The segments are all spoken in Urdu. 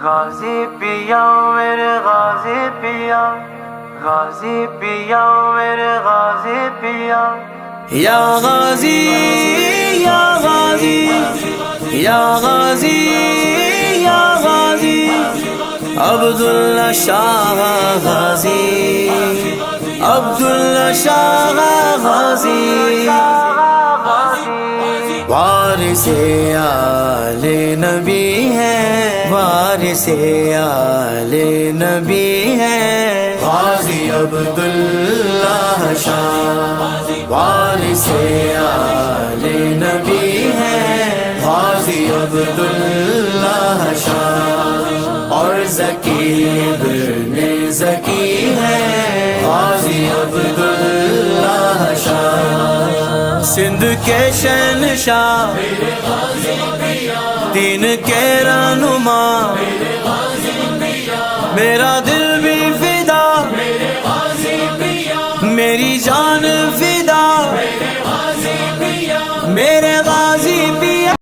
غازی پیا میرے غازی پیا، غازی پیا میرے غازی پیا، یا غازی یا غازی یا غازی یا غازی عبداللہ شاہ غازی، عبداللہ شاہ غازی، وارث آل نبی ہے، وارث آل نبی ہے غازی عبداللہ شاہ، وارث آل نبی ہے غازی عبداللہ شاہ، اور ذکی ابن ذکی ہے غازی عبداللہ شاہ، سندھ کے شہنشاہ، دین کے رہنما، میرا دل بھی فدا، میری جان فدا، میرے غازی پیا۔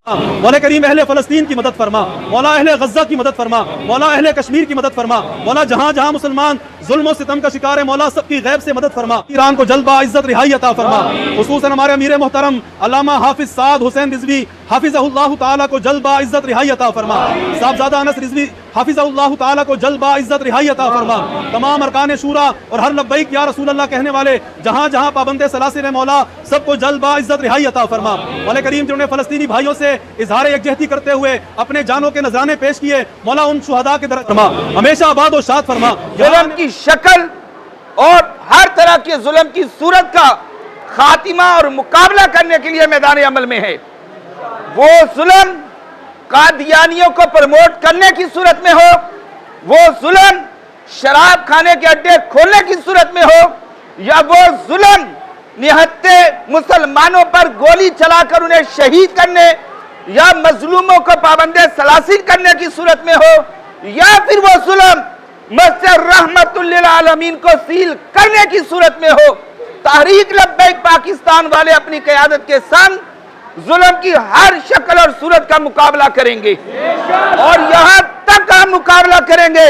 مولا کریم اہل فلسطین کی مدد فرما، مولا اہل غزہ کی مدد فرما، مولا اہل کشمیر کی مدد فرما، مولا جہاں جہاں مسلمان ظلم و ستم کا شکار ہے مولا سب کی غیب سے مدد فرما، ایران کو جلد عزت رہائی عطا فرما، خصوصاً ہمارے امیر محترم علامہ حافظ سعد حسین رضوی حافظہ اللہ تعالیٰ کو جلد عزت رہائی عطا فرما، صاحبزادہ انس رضوی حافظہ اللہ تعالیٰ کو جلد عزت رہائی عطا فرما، تمام ارکان شورا اور ہر لبیک یا رسول اللہ کہنے والے جہاں جہاں پابند سلاسل مولا سب کو جلد عزت رہائی عطا فرما، مولا کریم جنہوں نے فلسطینی بھائیوں سے اظہار یکجہتی کرتے ہوئے اپنے جانوں کے نذرانے پیش کیے، مولا ان شہداء کے درجات فرما، ہمیشہ آباد و شاد فرما۔ ظلم کی شکل اور ہر طرح کے ظلم کی صورت کا خاتمہ اور مقابلہ کرنے کے لیے میدان عمل میں ہے، وہ ظلم قادیانیوں کو پروموٹ کرنے کی صورت میں ہو، وہ ظلم شراب کھانے کے اڈے کھولنے کی صورت میں ہو، یا وہ ظلم نہتے مسلمانوں پر گولی چلا کر انہیں شہید کرنے یا مظلوموں کو پابند سلاسل کرنے کی صورت میں ہو، یا پھر وہ ظلم مسجد رحمت للعالمین کو سیل کرنے کی صورت میں ہو، تحریک لبیک پاکستان والے اپنی قیادت کے سنگ ظلم کی ہر شکل اور صورت کا مقابلہ کریں گے، اور یہاں تک ہم مقابلہ کریں گے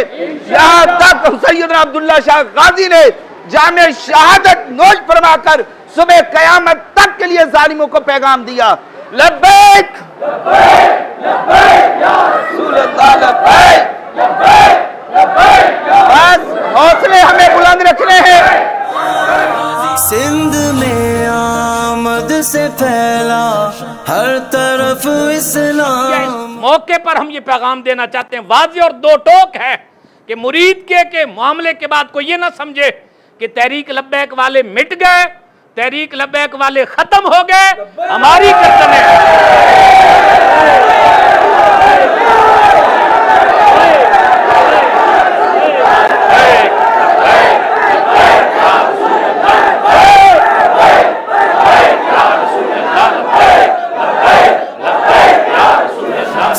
یہاں تک سیدنا عبداللہ شاہ غازی نے جامع شہادت نوش فرما کر صبح قیامت تک کے لیے ظالموں کو پیغام دیا، لبیک لبیک یا رسول اللہ، لبیک لبیک لبیک، بس حوصلے ہمیں بلند رکھنے ہیں۔ سندھ میں آمد سے پھیلا ہر طرف اسلام، موقع پر ہم یہ پیغام دینا چاہتے ہیں، واضح اور دو ٹوک ہے کہ مرید کے معاملے کے بعد کوئی یہ نہ سمجھے کہ تحریک لبیک والے مٹ گئے، تحریک لبیک والے ختم ہو گئے، ہماری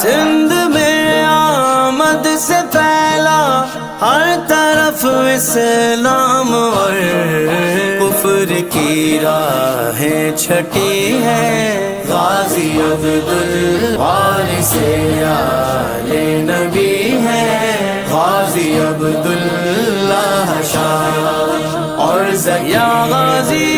سندھ میں آمد سے پھیلا ہر طرف اسلام، اور کفر کی راہیں چھٹی ہے غازی وارث آل نبی ہے غازی عبداللہ شاہ، اور یا غازی